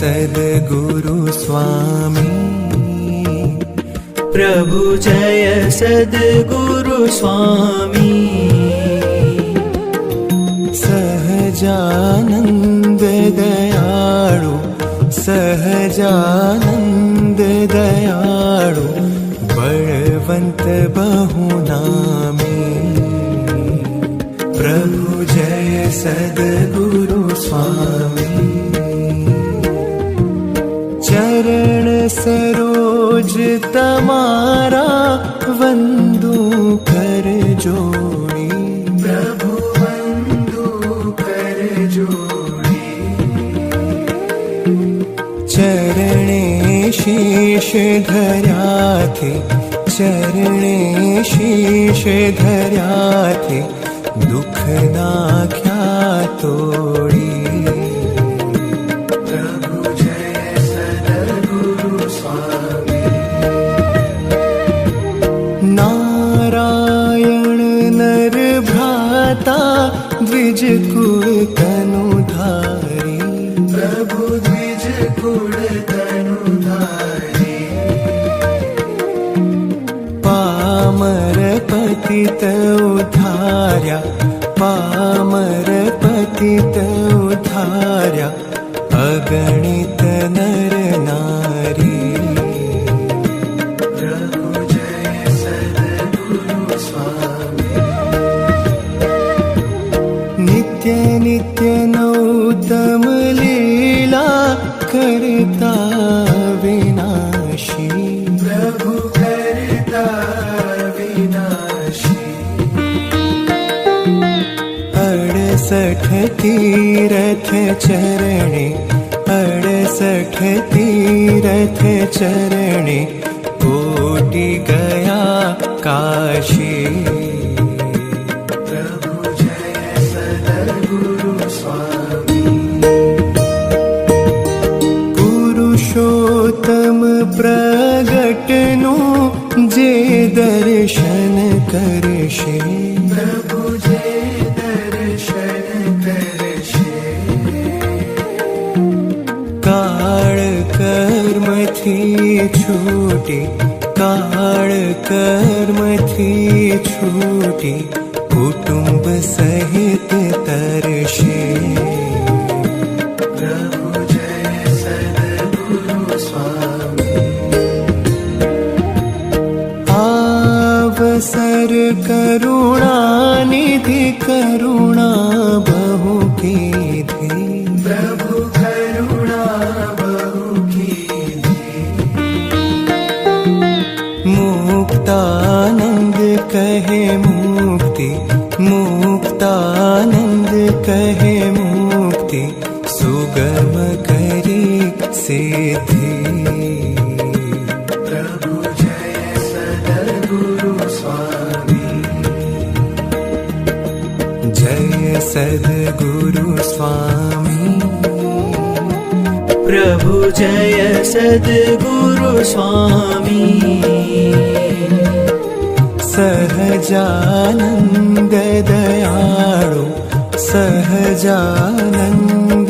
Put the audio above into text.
सद्गुरु स्वामी प्रभु जय सद्गुरु स्वामी सहजानंद दयाळु सहजानंद दयाळु बलवंत बहुनामी प्रभु जय सद्गुरु स्वामी चरण सरोज तमारा वंदू कर जोड़ी प्रभु वंदू कर जोड़ी चरणे शीश धर्या थे चरणे शीश धर्या थे दुख नाख्या तोड़ी द्विज कुल तनुधारी प्रभु द्विज कुल तनुधारी पामर पतित उद्धार्या पामर पतित उद्धार्या अगणित नर नारी प्रभु जय सद्गुरु स्वामी नित्य नित्य नौतम लीला करता विनाशी प्रभु करता विनाशी 68 तीरथ चरणे 68 तीरथ चरणे कोटि गया काशी पुरुषोत्तम प्रगटनु जे दर्शन करशे प्रभु जे दर्शन करशे काळ कर्म थी छूटी काळ कर्म थी छूटी कुटुंब सहित तरशे अवसर करुणा निधि करुणा बहु कीधी प्रभु करुणा बहु कीधी मुक्तानंद कहे मुक्ति मुक्तानंद कहे मुक्ति सुगम करी सिद्धि सद्गुरु स्वामी प्रभु जय सद्गुरु स्वामी सहजानंद दयाळु सहजानंद